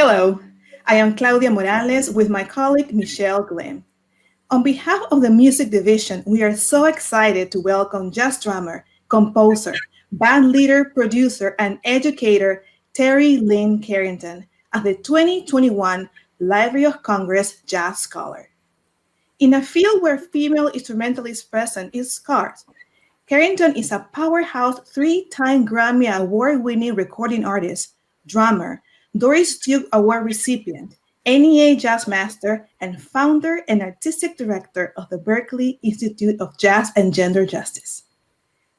Hello, I am Claudia Morales with my colleague Michele Glymph. On behalf of the music division, we are so excited to welcome jazz drummer, composer, band leader, producer, and educator Terri Lyne Carrington as the 2021 Library of Congress Jazz Scholar. In a field where female instrumentalists present is scarce, Carrington is a powerhouse three-time Grammy Award-winning recording artist, drummer, Doris Duke Award recipient, NEA Jazz Master, and founder and artistic director of the Berklee Institute of Jazz and Gender Justice.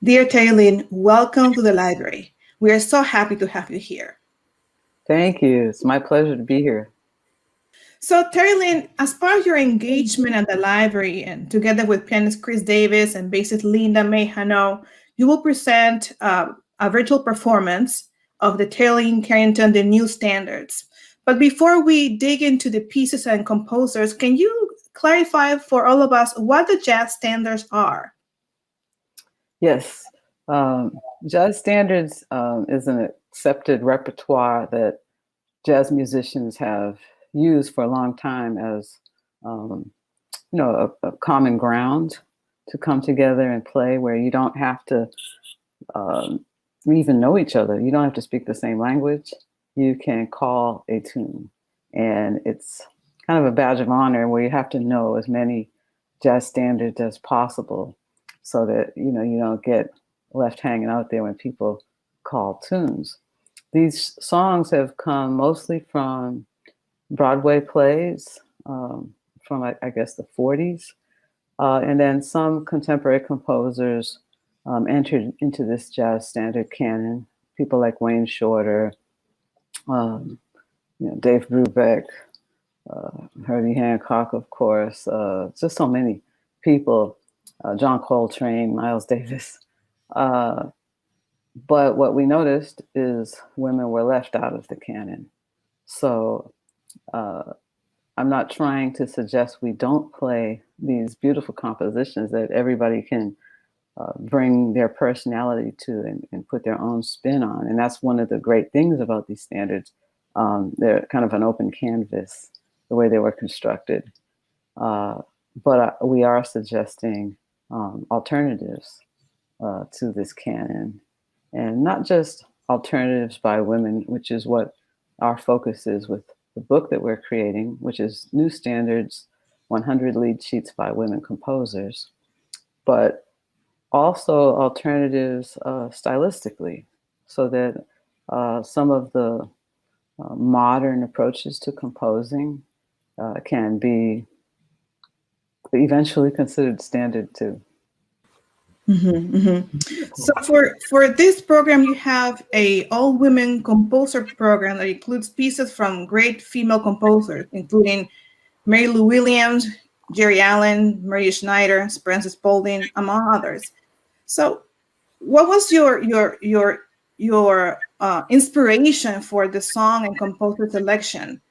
Dear Terri Lyne, welcome to the library. We are so happy to have you here. Thank you. It's my pleasure to be here. So Terri Lyne, as part of your engagement at the library and together with pianist Chris Davis and bassist Linda May Hano, you will present a virtual performance of the Terri Lyne Carrington, The New Standards. But before we dig into the pieces and composers, can you clarify for all of us what the jazz standards are? Yes. Jazz standards is an accepted repertoire that jazz musicians have used for a long time as a common ground to come together and play, where you don't have to even know each other. You don't have to speak the same language. You can call a tune, and it's kind of a badge of honor where you have to know as many jazz standards as possible so that you don't get left hanging out there when people call tunes. These songs have come mostly from Broadway plays from, I guess, the 40s. And then some contemporary composers entered into this jazz standard canon. People like Wayne Shorter, Dave Brubeck, Herbie Hancock, of course, just so many people, John Coltrane, Miles Davis. But what we noticed is women were left out of the canon. So I'm not trying to suggest we don't play these beautiful compositions that everybody can bring their personality to and put their own spin on. And that's one of the great things about these standards. They're kind of an open canvas, the way they were constructed. But we are suggesting alternatives to this canon, and not just alternatives by women, which is what our focus is with the book that we're creating, which is New Standards, 100 Lead Sheets by Women Composers, but also alternatives stylistically, so that some of the modern approaches to composing can be eventually considered standard too. Mm-hmm, mm-hmm. So for this program, you have a all-women composer program that includes pieces from great female composers, including Mary Lou Williams, Jerry Allen, Maria Schneider, Frances Spaulding, among others. So what was your inspiration for the song and composer selection?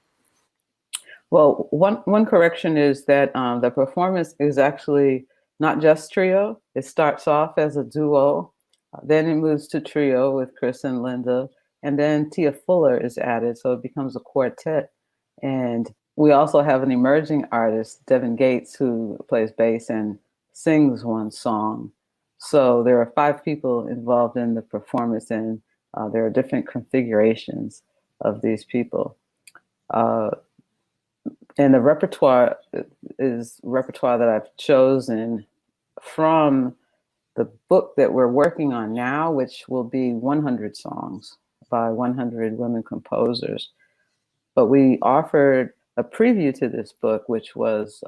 Well, one correction is that the performance is actually not just trio. It starts off as a duo, then it moves to trio with Chris and Linda, and then Tia Fuller is added, so it becomes a quartet. And we also have an emerging artist, Devin Gates, who plays bass and sings one song. So there are 5 people involved in the performance, and there are different configurations of these people. And the repertoire is repertoire that I've chosen from the book that we're working on now, which will be 100 songs by 100 women composers. But we offered a preview to this book, which was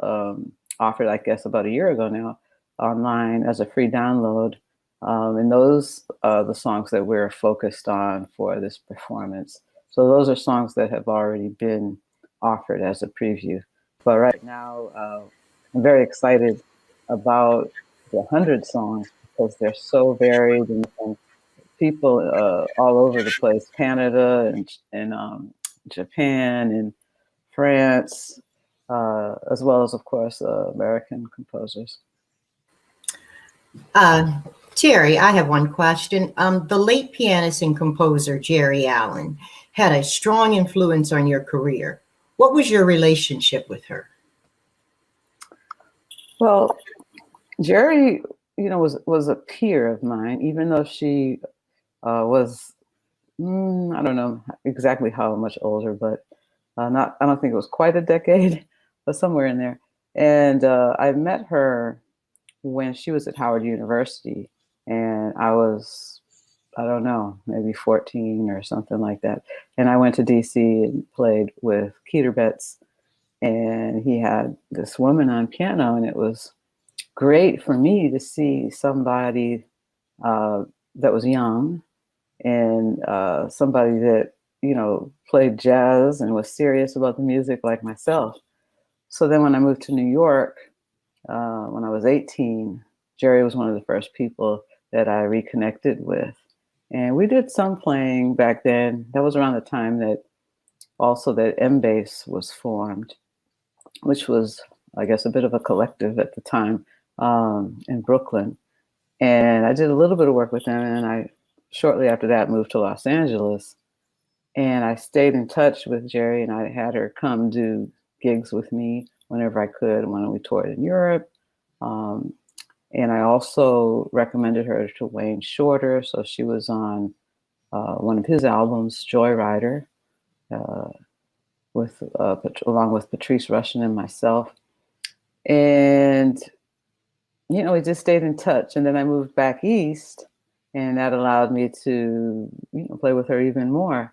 offered, I guess, about a year ago now, online as a free download. And those are the songs that we're focused on for this performance. So those are songs that have already been offered as a preview. But right now, I'm very excited about the 100 songs because they're so varied, and people all over the place, Canada and Japan and France, as well as, of course, American composers. Terri, I have one question. The late pianist and composer Jerry Allen had a strong influence on your career. What was your relationship with her? Well, Jerry, was a peer of mine, even though she was, I don't know exactly how much older, but I don't think it was quite a decade, but somewhere in there. And I met her when she was at Howard University, and I was, I don't know, maybe 14 or something like that. And I went to DC and played with Keter Betts, and he had this woman on piano, and it was great for me to see somebody that was young and somebody that, played jazz and was serious about the music like myself. So then when I moved to New York, when I was 18, Jerry was one of the first people that I reconnected with. And we did some playing back then. That was around the time that also that M-Bass was formed, which was, I guess, a bit of a collective at the time in Brooklyn. And I did a little bit of work with them. And I shortly after that moved to Los Angeles. And I stayed in touch with Jerry, and I had her come do gigs with me whenever I could when we toured in Europe. And I also recommended her to Wayne Shorter. So she was on one of his albums, Joyrider, along with Patrice Rushen and myself. And, we just stayed in touch. And then I moved back east, and that allowed me to, play with her even more.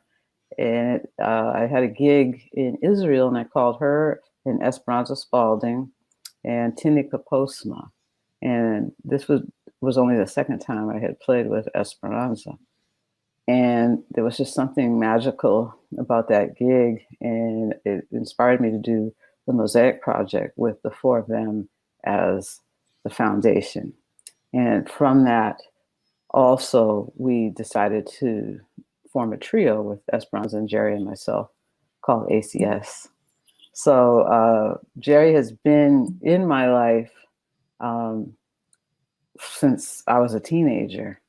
And I had a gig in Israel, and I called her and Esperanza Spalding and Tinika Postma. And this was only the second time I had played with Esperanza. And there was just something magical about that gig. And it inspired me to do the Mosaic Project with the four of them as the foundation. And from that, also, we decided to form a trio with Esperanza and Jerry and myself called ACS. So Jerry has been in my life since I was a teenager,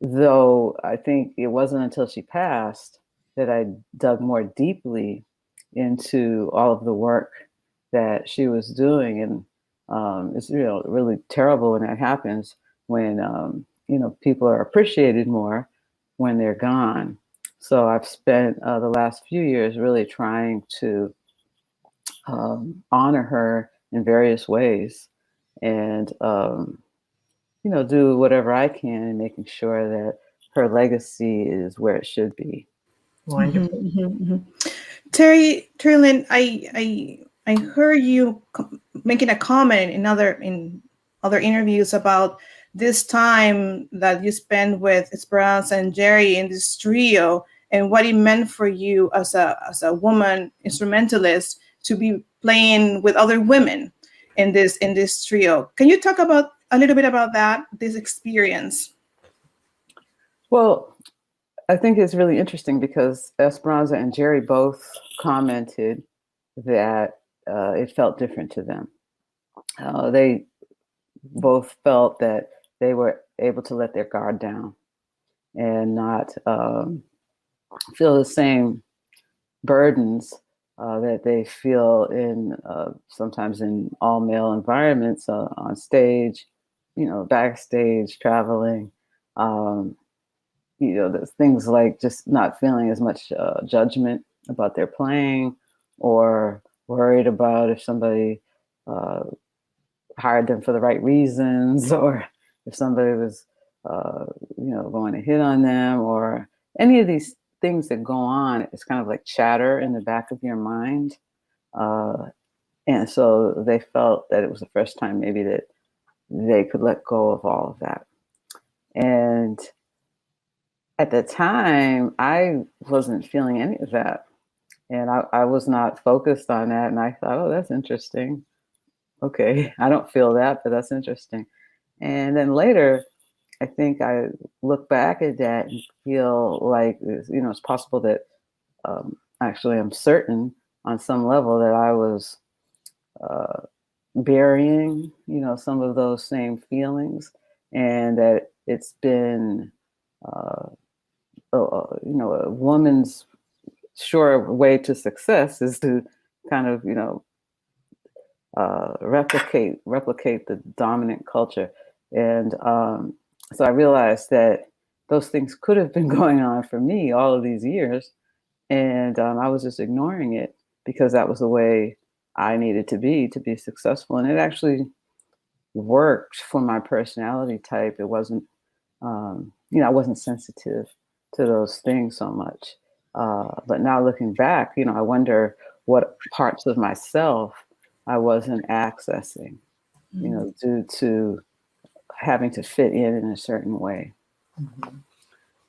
though I think it wasn't until she passed that I dug more deeply into all of the work that she was doing. And it's really terrible when that happens, when people are appreciated more when they're gone. So I've spent the last few years really trying to honor her in various ways, and do whatever I can in making sure that her legacy is where it should be. Wonderful. Terri Lyne, I heard you making a comment in other interviews about this time that you spent with Esperanza and Jerry in this trio, and what it meant for you as a woman instrumentalist to be playing with other women in this trio. Can you talk about a little bit about this experience? Well, I think it's really interesting because Esperanza and Jerry both commented that it felt different to them. They both felt that they were able to let their guard down and not feel the same burdens that they feel in sometimes in all male environments, on stage, backstage, traveling. There's things like just not feeling as much judgment about their playing, or worried about if somebody hired them for the right reasons, or if somebody was, going to hit on them, or any of these things that go on. It's kind of like chatter in the back of your mind. And so they felt that it was the first time maybe that they could let go of all of that. And at the time, I wasn't feeling any of that. And I was not focused on that. And I thought, oh, that's interesting. Okay, I don't feel that, but that's interesting. And then later, I think I look back at that and feel like, it's possible that actually I'm certain on some level that I was burying, some of those same feelings, and that it's been, a woman's sure way to success is to kind of, replicate the dominant culture. And so I realized that those things could have been going on for me all of these years. And I was just ignoring it because that was the way I needed to be successful. And it actually worked for my personality type. It wasn't, I wasn't sensitive to those things so much. But now looking back, I wonder what parts of myself I wasn't accessing, due to having to fit in a certain way. Mm-hmm.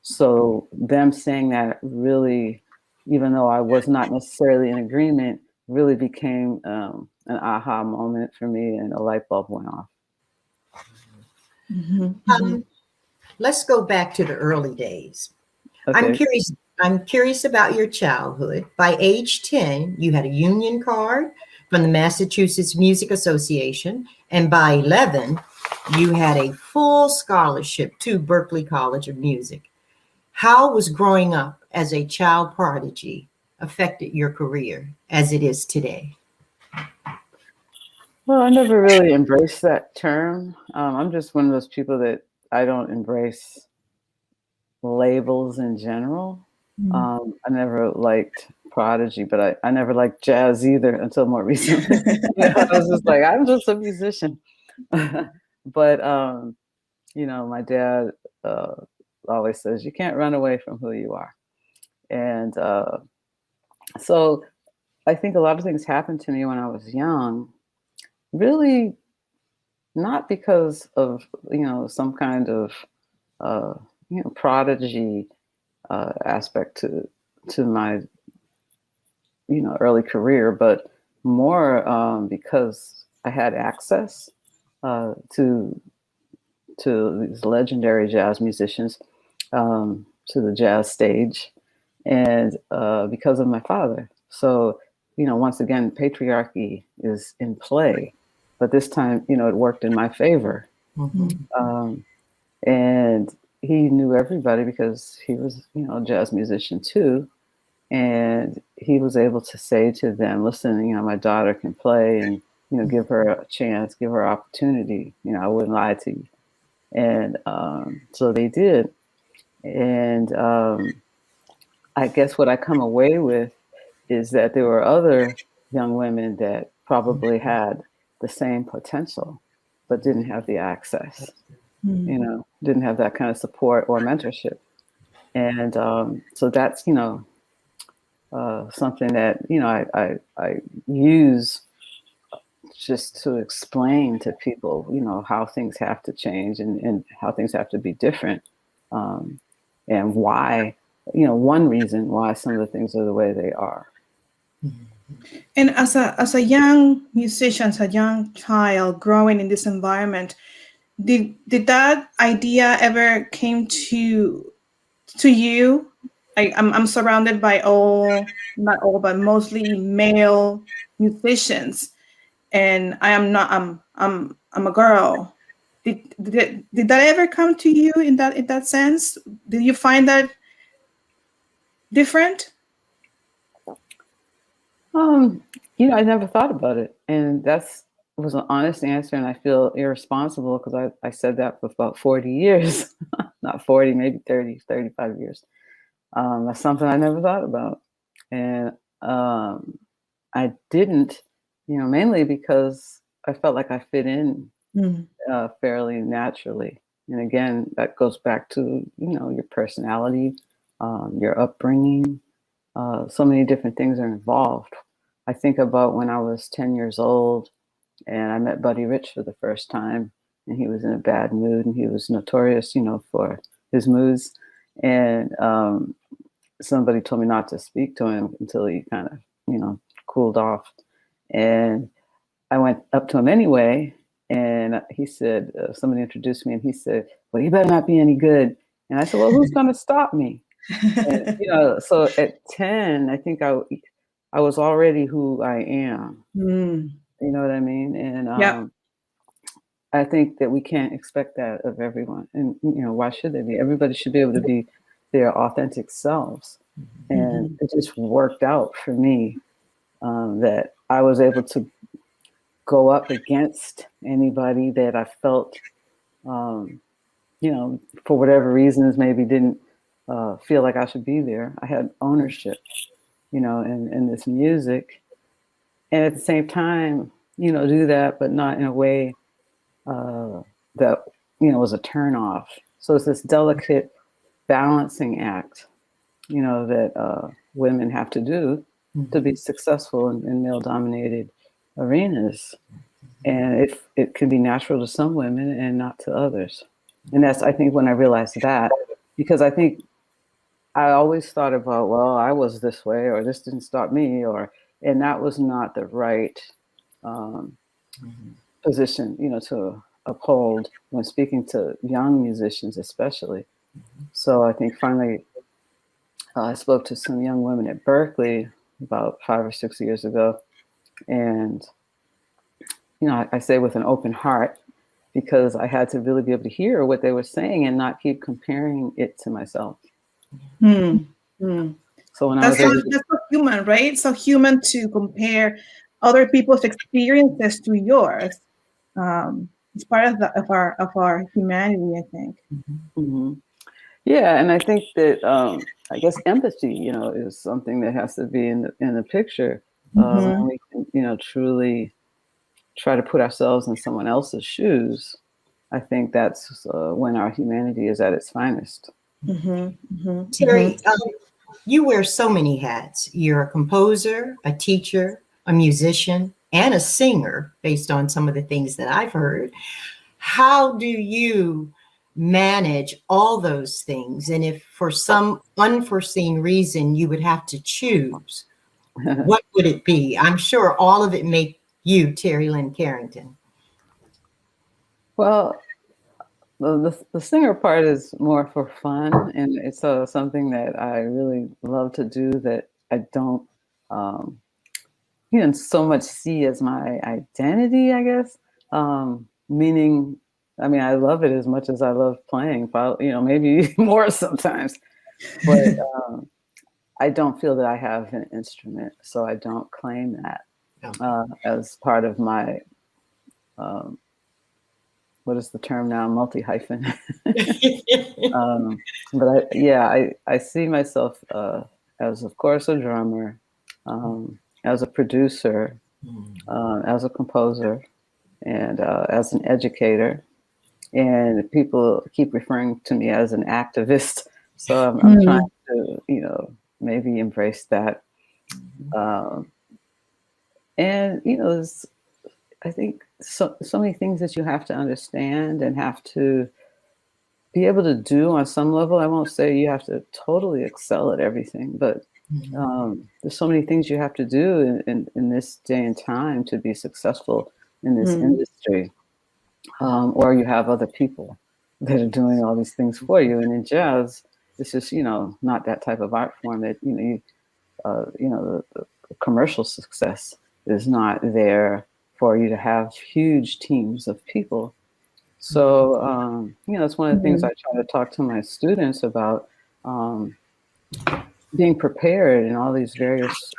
So them saying that really, even though I was not necessarily in agreement, really became an aha moment for me, and a light bulb went off. Mm-hmm. Let's go back to the early days. Okay. I'm curious about your childhood. By age 10, you had a union card from the Massachusetts Music Association, and by 11, you had a full scholarship to Berklee College of Music. How was growing up as a child prodigy affected your career as it is today? Well, I never really embraced that term. I'm just one of those people that I don't embrace labels in general. I never liked prodigy, but I never liked jazz either until more recently. I was just like, I'm just a musician. But my dad always says you can't run away from who you are, and so I think a lot of things happened to me when I was young, really not because of some kind of prodigy aspect to my early career, but more because I had access to these legendary jazz musicians, to the jazz stage, and because of my father. So once again, patriarchy is in play, but this time it worked in my favor. Mm-hmm. And he knew everybody because he was a jazz musician too. And he was able to say to them, listen, my daughter can play, and, give her a chance, give her opportunity. I wouldn't lie to you. And so they did. And I guess what I come away with is that there were other young women that probably had the same potential, but didn't have the access, didn't have that kind of support or mentorship. And so that's, something that I use just to explain to people how things have to change, and how things have to be different, and why one reason why some of the things are the way they are. And as a young musician, as a young child growing in this environment, did that idea ever came to you? I'm surrounded by not all, but mostly male musicians, and I'm a girl. Did that ever come to you in that sense? Did you find that different? I never thought about it, and was an honest answer, and I feel irresponsible because I said that for about 40 years, not 40, maybe 30, 35 years. That's something I never thought about. And I didn't, mainly because I felt like I fit in fairly naturally. And again, that goes back to, your personality, your upbringing. So many different things are involved. I think about when I was 10 years old and I met Buddy Rich for the first time, and he was in a bad mood, and he was notorious, for his moods. And somebody told me not to speak to him until he kind of, cooled off. And I went up to him anyway, and he said, somebody introduced me, and he said, well, you better not be any good. And I said, well, who's going to stop me? And, so at 10, I think I was already who I am. You know what I mean? And I think that we can't expect that of everyone. And, why should they be? Everybody should be able to be their authentic selves. And it just worked out for me that I was able to go up against anybody that I felt, for whatever reasons, maybe didn't feel like I should be there. I had ownership, in this music. And at the same time, do that, but not in a way that, was a turn off. So it's this delicate balancing act, that women have to do to be successful in male-dominated arenas. And it can be natural to some women and not to others. And that's, I think, when I realized that, because I think I always thought about, well, I was this way, or this didn't stop me, and that was not the right position, to uphold when speaking to young musicians, especially. So I think finally I spoke to some young women at Berkeley about 5 or 6 years ago. And, I say with an open heart, because I had to really be able to hear what they were saying and not keep comparing it to myself. So when that's so human, right? So human to compare other people's experiences to yours. It's part of our humanity, I think. Yeah, and I think that I guess empathy, is something that has to be in the picture when we can, truly try to put ourselves in someone else's shoes. I think that's when our humanity is at its finest. Terri, you wear so many hats. You're a composer, a teacher, a musician, and a singer, based on some of the things that I've heard. How do you manage all those things? And if for some unforeseen reason you would have to choose, what would it be? I'm sure all of it make you Terri Lyne Carrington. Well, the singer part is more for fun, and it's something that I really love to do that I don't, so much see as my identity, I guess. Meaning, I mean, I love it as much as I love playing, maybe more sometimes, but I don't feel that I have an instrument, so I don't claim that as part of my, what is the term now? Multihyphen. But I see myself as, of course, a drummer, as a producer, as a composer, and as an educator. And people keep referring to me as an activist. So I'm trying to, maybe embrace that. And, I think so many things that you have to understand and have to be able to do on some level. I won't say you have to totally excel at everything, but there's so many things you have to do in this day and time to be successful in this industry. Or you have other people that are doing all these things for you. And in jazz, it's just, not that type of art form that, the commercial success is not there for you to have huge teams of people. So, that's one of the things I try to talk to my students about, being prepared in all these various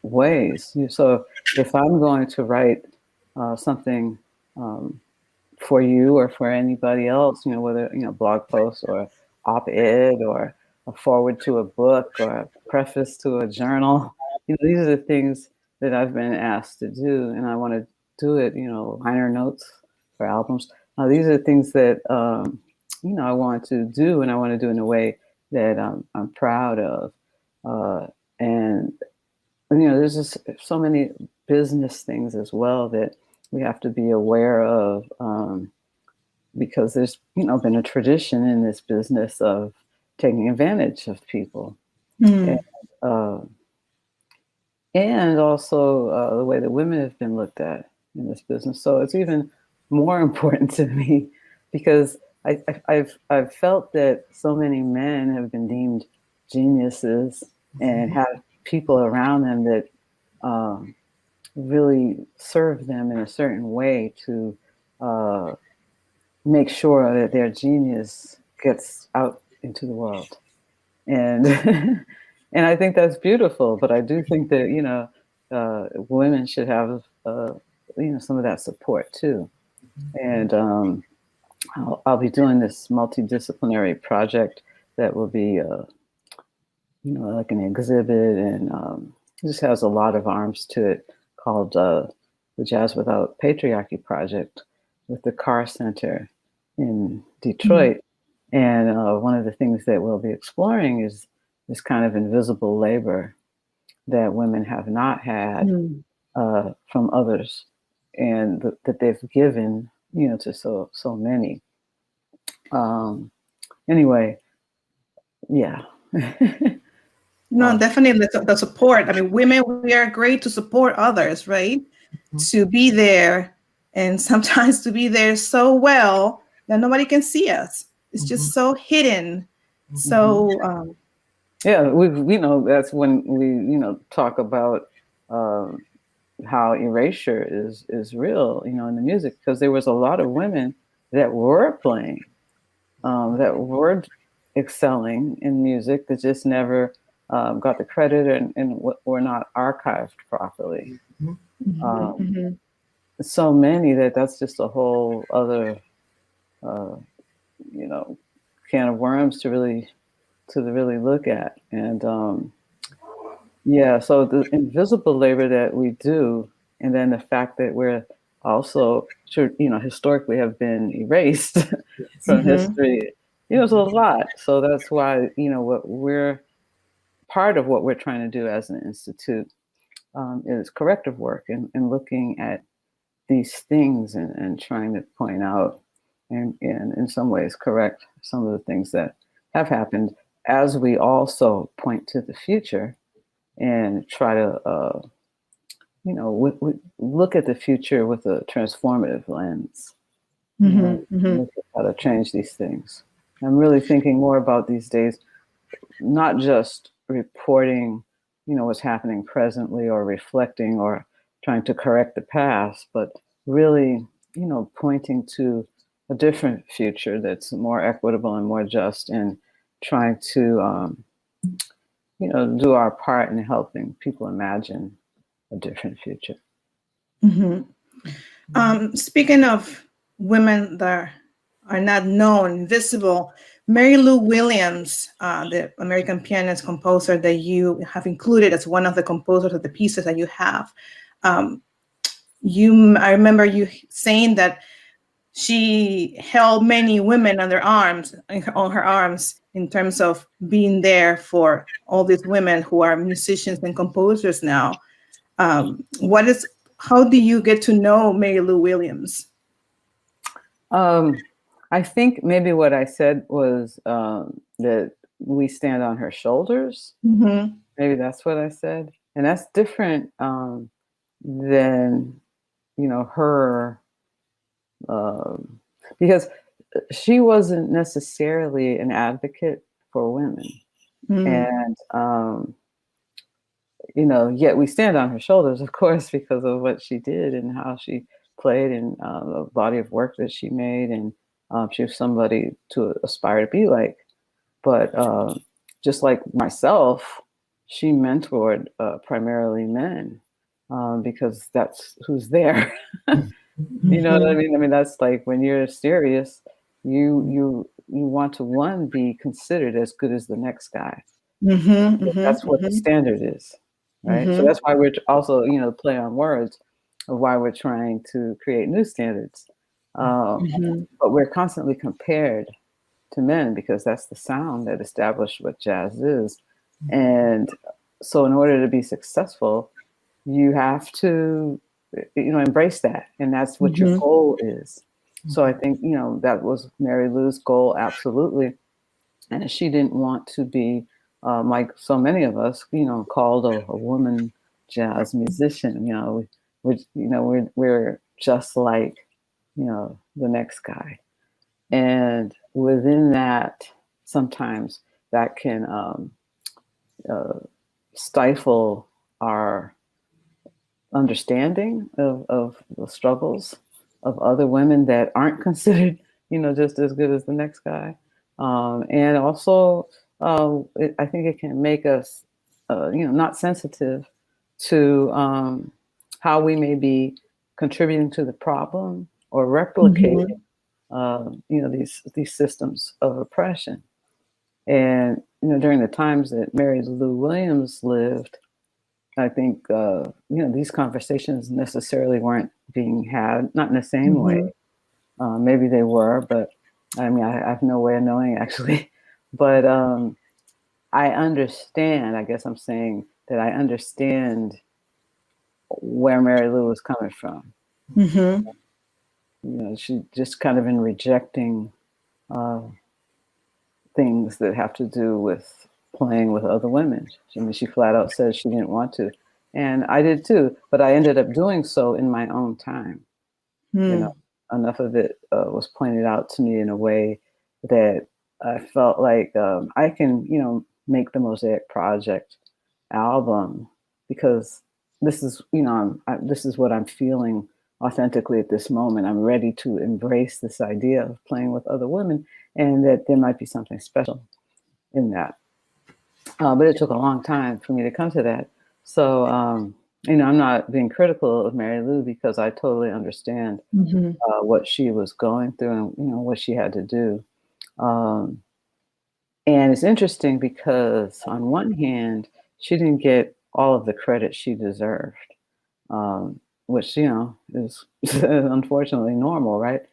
ways. So if I'm going to write something for you or for anybody else, whether, blog post or op-ed or a forward to a book or a preface to a journal, these are the things that I've been asked to do, and I want to do it, liner notes for albums. These are things that, I want to do, and I want to do in a way that I'm proud of. And, there's just so many business things as well that we have to be aware of, because there's, been a tradition in this business of taking advantage of people. And also the way that women have been looked at in this business. So it's even more important to me because I've felt that so many men have been deemed geniuses and have people around them that really serve them in a certain way to make sure that their genius gets out into the world. And and I think that's beautiful. But I do think that women should have some of that support too. And I'll be doing this multidisciplinary project that will be like an exhibit, and it just has a lot of arms to it, called the Jazz Without Patriarchy Project with the Carr Center in Detroit. And one of the things that we'll be exploring is this kind of invisible labor that women have not had from others, and that they've given, to so many. Anyway, yeah. No, definitely the support. I mean, women, we are great to support others, right? To be there, and sometimes to be there so well that nobody can see us. It's just so hidden. So yeah, we that's when we talk about how erasure is real, in the music, because there was a lot of women that were playing, that were excelling in music, that just never got the credit and were not archived properly. So many that's just a whole other can of worms to really look at. And so the invisible labor that we do, and then the fact that we're also historically have been erased from history, it's a lot. So that's why what we're part of what we're trying to do as an institute is corrective work, and looking at these things and trying to point out and in some ways correct some of the things that have happened, as we also point to the future and try to look at the future with a transformative lens. Look at how to change these things. I'm really thinking more about these days, not just reporting what's happening presently, or reflecting, or trying to correct the past, but really pointing to a different future that's more equitable and more just, and trying to do our part in helping people imagine a different future. Speaking of women that are not known, visible, Mary Lou Williams, the American pianist composer that you have included as one of the composers of the pieces that you have, I remember you saying that she held many women on her arms in terms of being there for all these women who are musicians and composers now. How do you get to know Mary Lou Williams? I think maybe what I said was that we stand on her shoulders. Maybe that's what I said. And that's different than, her, because she wasn't necessarily an advocate for women. And, yet we stand on her shoulders, of course, because of what she did and how she played, and the body of work that she made. And she was somebody to aspire to be like. But just like myself, she mentored primarily men, because that's who's there. You know what I mean? I mean, that's like, when you're serious, you want to be considered as good as the next guy. That's what the standard is, right? So that's why we're also, play on words of why we're trying to create new standards. But we're constantly compared to men, because that's the sound that established what jazz is. And so in order to be successful, you have to, embrace that. And that's what your goal is. So I think, that was Mary Lou's goal, absolutely. And she didn't want to be, like so many of us, called a woman jazz musician. We're just like, the next guy. And within that, sometimes that can stifle our understanding of the struggles of other women that aren't considered, just as good as the next guy. And also I think it can make us, not sensitive to how we may be contributing to the problem or replicating, Mhm. these systems of oppression. And during the times that Mary Lou Williams lived, I think these conversations necessarily weren't being had, not in the same way. Mhm. Maybe they were, but I mean, I have no way of knowing actually. But I understand. I guess I'm saying that I understand where Mary Lou was coming from. Mhm. She just kind of in rejecting uh, things that have to do with playing with other women. I mean, she flat out said she didn't want to, and I did too. But I ended up doing so in my own time. You know, Mm. enough of it was pointed out to me in a way that I felt like I can, make the Mosaic Project album because this is, this is what I'm feeling authentically at this moment. I'm ready to embrace this idea of playing with other women, and that there might be something special in that. But it took a long time for me to come to that. So, I'm not being critical of Mary Lou because I totally understand Mhm. what she was going through and what she had to do. Um, and it's interesting because on one hand, she didn't get all of the credit she deserved, which is unfortunately normal, right?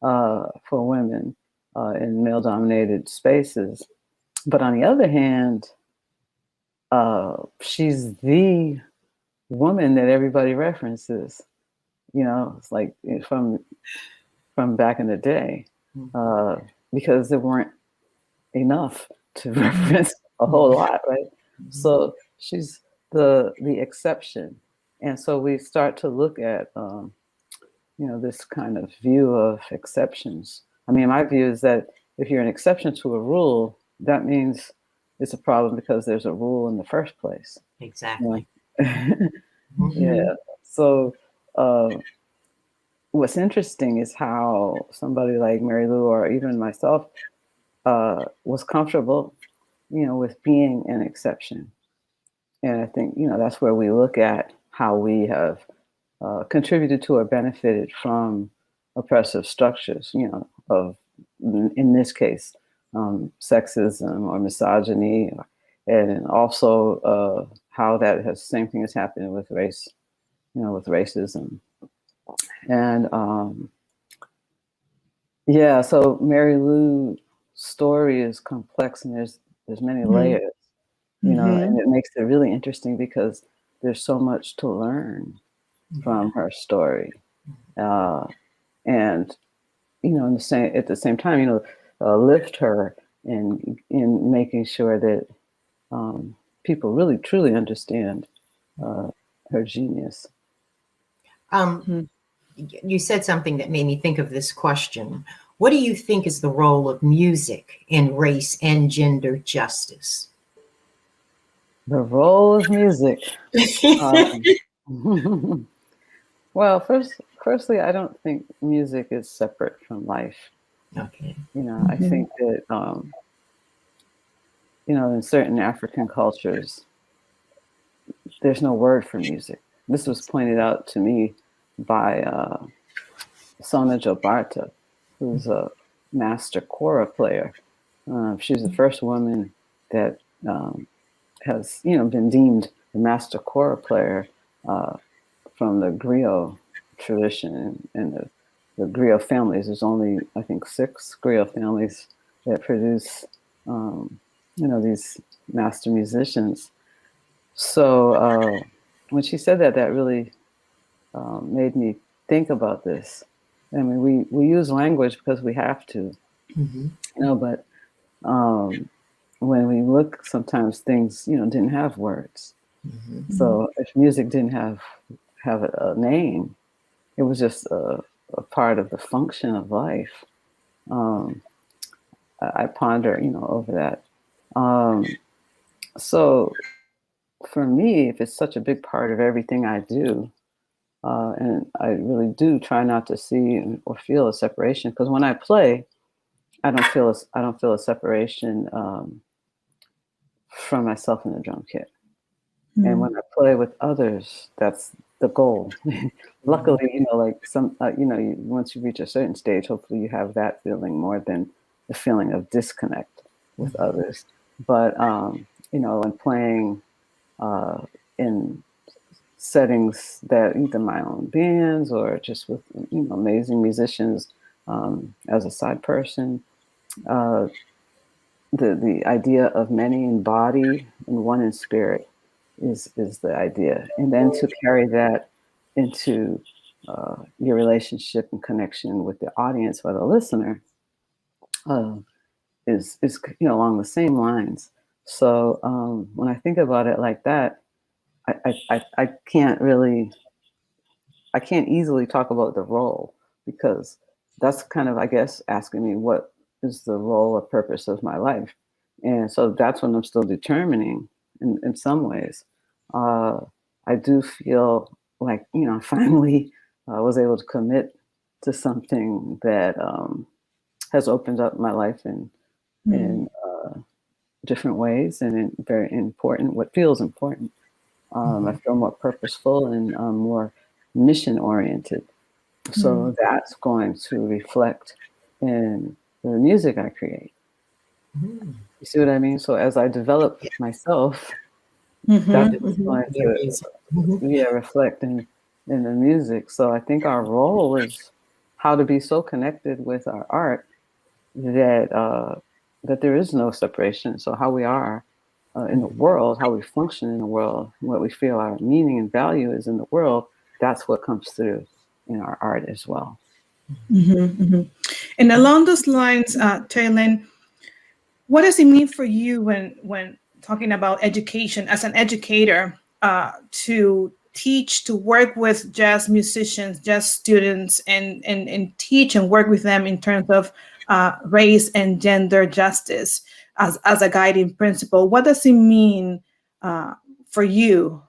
For women in male-dominated spaces. But on the other hand, she's the woman that everybody references. It's like from back in the day, uh, because there weren't enough to reference a whole lot, right? So she's the exception, and so we start to look at this kind of view of exceptions. I mean, my view is that if you're an exception to a rule, that means it's a problem because there's a rule in the first place. Exactly. Yeah. So what's interesting is how somebody like Mary Lou or even myself was comfortable, with being an exception. And I think, that's where we look at how we have contributed to or benefited from oppressive structures, of, in this case, sexism or misogyny, and also how that has, same thing has happened with race, with racism. And yeah, so Mary Lou's story is complex and there's many Mhm. layers, and Mhm. it makes it really interesting because there's so much to learn from her story. Uh, and at the same time, lift her in making sure that people really truly understand her genius. Mhm. You said something that made me think of this question. What do you think is the role of music in race and gender justice? The role of music. Um, well, firstly, I don't think music is separate from life. Okay. I Mhm. think that in certain African cultures, there's no word for music. This was pointed out to me by Sona Jobarta, who's a master kora player. She's the first woman that has, been deemed the master kora player uh, from the griot tradition and the griot families. There's only, I think, 6 griot families that produce, these master musicians. So when she said that, that really made me think about this. I mean, we use language because we have to, Mhm. but when we look, sometimes things, didn't have words. Mhm. So if music didn't have a name, it was just a part of the function of life. Um, I ponder, over that. So for me, if it's such a big part of everything I do, and I really do try not to see or feel a separation, because when I play, I don't feel a separation from myself in the drum kit. And when I play with others, that's the goal. Luckily, you know, like you know, once you reach a certain stage, hopefully you have that feeling more than the feeling of disconnect with others. But, you know, when playing in settings that either my own bands or just with, you know, amazing musicians as a side person, the idea of many in body and one in spirit is the idea. And then to carry that into your relationship and connection with the audience or the listener is you know, along the same lines. So when I think about it like that, I can't easily talk about the role, because that's kind of, I guess, asking me what is the role or purpose of my life. And so that's what I'm still determining in some ways. I do feel like, you know, finally I was able to commit to something that has opened up my life in different ways, and in very important, what feels important. I feel more purposeful and more mission oriented. So that's going to reflect in the music I create. You see what I mean? So as I develop myself, that's going to reflect in the music. So I think our role is how to be so connected with our art that that there is no separation. So how we are in the world, how we function in the world, what we feel our meaning and value is in the world, that's what comes through in our art as well. And along those lines, Terri Lyne, what does it mean for you when talking about education as an educator, to teach, to work with jazz musicians, jazz students, and teach and work with them in terms of race and gender justice as a guiding principle? What does it mean for you?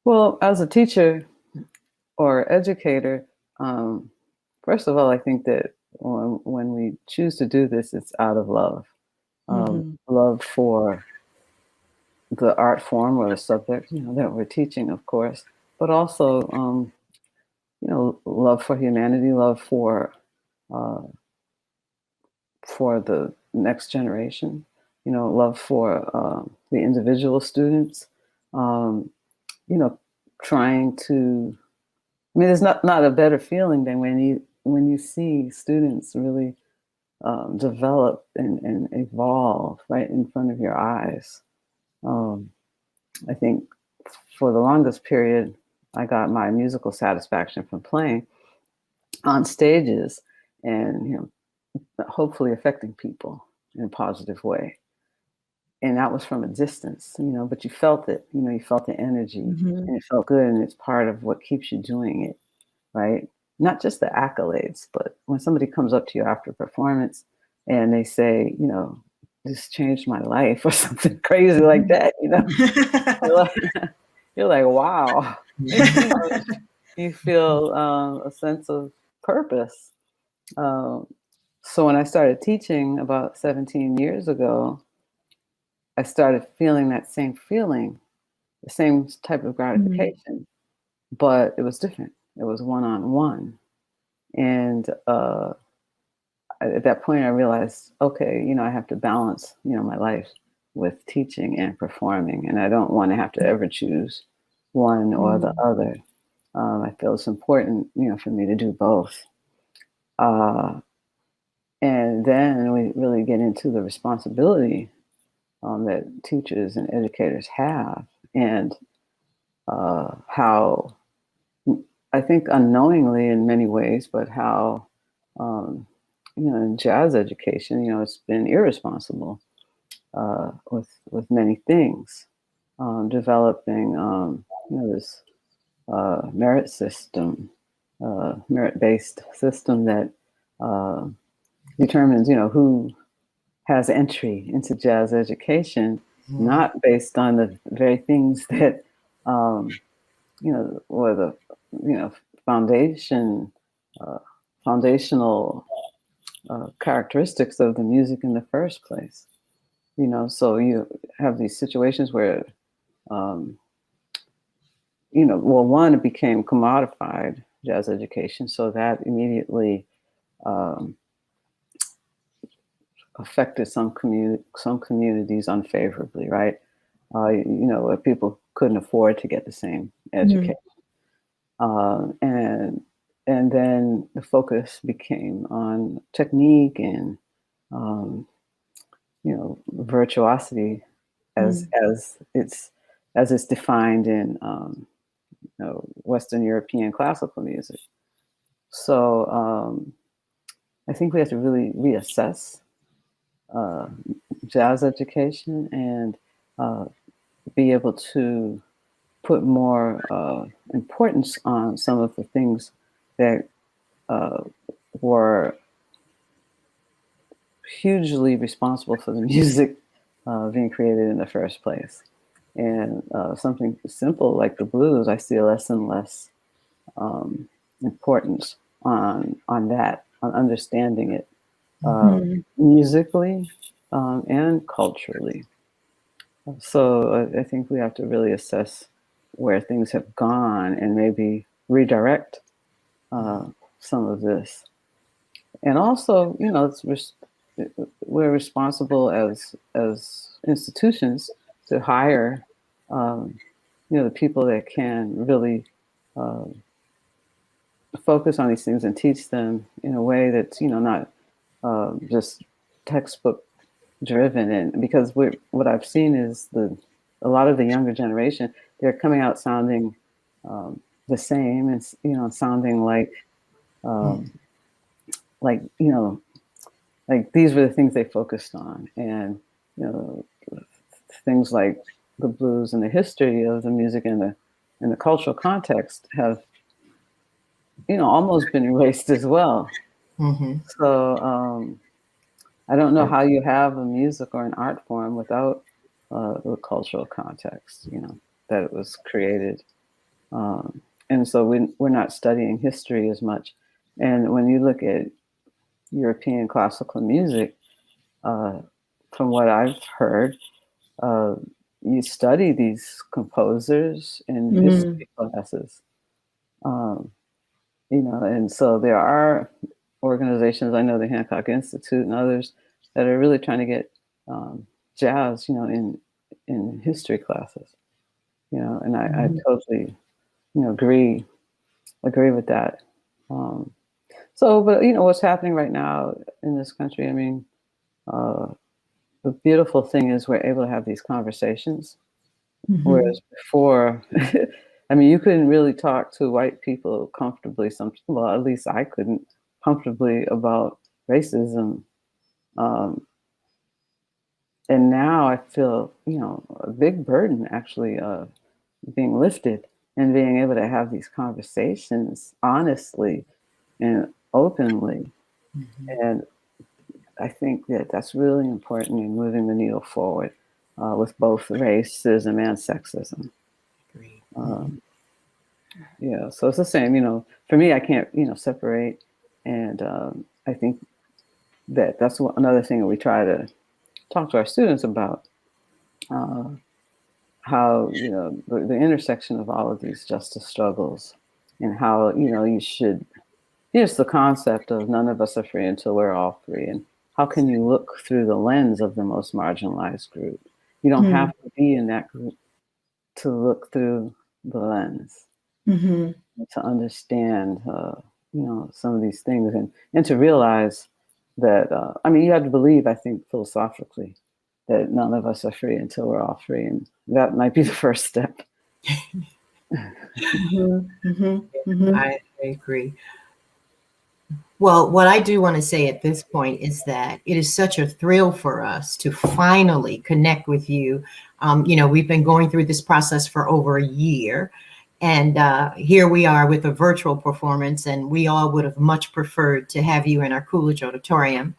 Well, as a teacher or educator, first of all, I think that when we choose to do this, it's out of love. Love for the art form or the subject, you know, that we're teaching, of course, but also, you know, love for humanity, love for the next generation, you know, love for the individual students, you know, trying to, I mean, there's not a better feeling than when you see students really develop and evolve right in front of your eyes. I think for the longest period, I got my musical satisfaction from playing on stages and, you know, hopefully affecting people in a positive way. And that was from a distance, you know, but you felt it, you know, you felt the energy and it felt good, and it's part of what keeps you doing it, right? Not just the accolades, but when somebody comes up to you after a performance and they say, you know, this changed my life or something crazy like that, you know, you're like, wow. You know, you feel a sense of purpose. So when I started teaching about 17 years ago, I started feeling that same feeling, the same type of gratification, but it was different. It was one-on-one. And at that point, I realized, okay, you know, I have to balance, you know, my life with teaching and performing, and I don't want to have to ever choose one or the other. I feel it's important, you know, for me to do both. And then we really get into the responsibility that teachers and educators have, and how, I think unknowingly in many ways, but how, you know, in jazz education, you know, it's been irresponsible with many things, developing, you know, this merit system, merit-based system that determines, you know, who has entry into jazz education, not based on the very things that, you know, or the, you know, foundational characteristics of the music in the first place. So you have these situations where, well, one, it became commodified, jazz education, so that immediately affected some communities unfavorably, right? Where people couldn't afford to get the same education, and then the focus became on technique and virtuosity as it's defined in Western European classical music. So I think we have to really reassess jazz education and be able to put more importance on some of the things that were hugely responsible for the music being created in the first place. And something simple like the blues, I see less and less importance on that, on understanding it musically and culturally. So I think we have to really assess where things have gone and maybe redirect some of this. And also, we're responsible as institutions to hire, the people that can really focus on these things and teach them in a way that's, not just textbook driven. And because what I've seen is a lot of the younger generation, they're coming out sounding the same and, sounding like these were the things they focused on. And, things like the blues and the history of the music and the cultural context have, almost been erased as well. So I don't know how you have a music or an art form without the cultural context, that it was created. And so we're not studying history as much. And when you look at European classical music, from what I've heard, you study these composers in history classes, and so there are organizations, I know the Hancock Institute and others, that are really trying to get jazz, in history classes, and I totally, agree with that. So, but what's happening right now in this country, I mean, the beautiful thing is we're able to have these conversations, whereas before, I mean, you couldn't really talk to white people comfortably. Well, at least I couldn't comfortably about racism. And now I feel, a big burden actually being lifted and being able to have these conversations honestly and openly. And I think that that's really important in moving the needle forward with both racism and sexism. So it's the same, for me, I can't, separate. And I think that that's another thing that we try to talk to our students about, how, the intersection of all of these justice struggles and how, you should, just the concept of none of us are free until we're all free. And how can you look through the lens of the most marginalized group? You don't have to be in that group to look through the lens, to understand, some of these things and to realize that, you have to believe, I think, philosophically, that none of us are free until we're all free. And that might be the first step. I agree. Well, what I do want to say at this point is that it is such a thrill for us to finally connect with you. We've been going through this process for over a year, and here we are with a virtual performance, and we all would have much preferred to have you in our Coolidge Auditorium.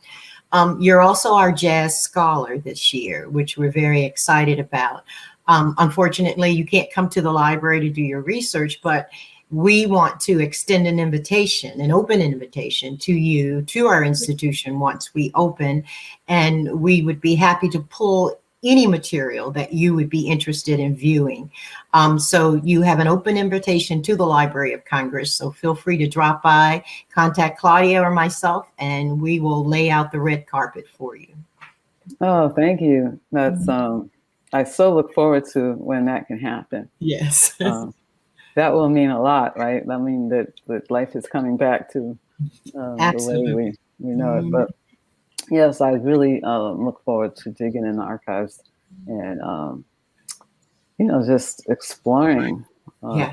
You're also our jazz scholar this year, which we're very excited about. Unfortunately, you can't come to the library to do your research, but we want to extend an invitation, an open invitation to you, to our institution once we open, and we would be happy to pull any material that you would be interested in viewing. So you have an open invitation to the Library of Congress. So feel free to drop by, contact Claudia or myself, and we will lay out the red carpet for you. Oh, thank you. That's I so look forward to when that can happen. Yes. That will mean a lot, right? I mean that life is coming back to the way we know it. But yes, I really look forward to digging in the archives and just exploring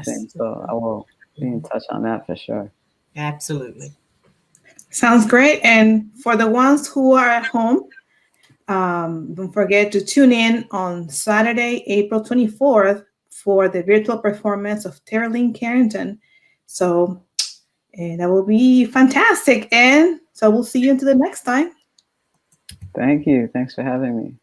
things. So I will be in touch on that for sure. Absolutely. Sounds great. And for the ones who are at home, don't forget to tune in on Saturday, April 24th for the virtual performance of Terri Lyne Carrington. So that will be fantastic. And so we'll see you until the next time. Thank you. Thanks for having me.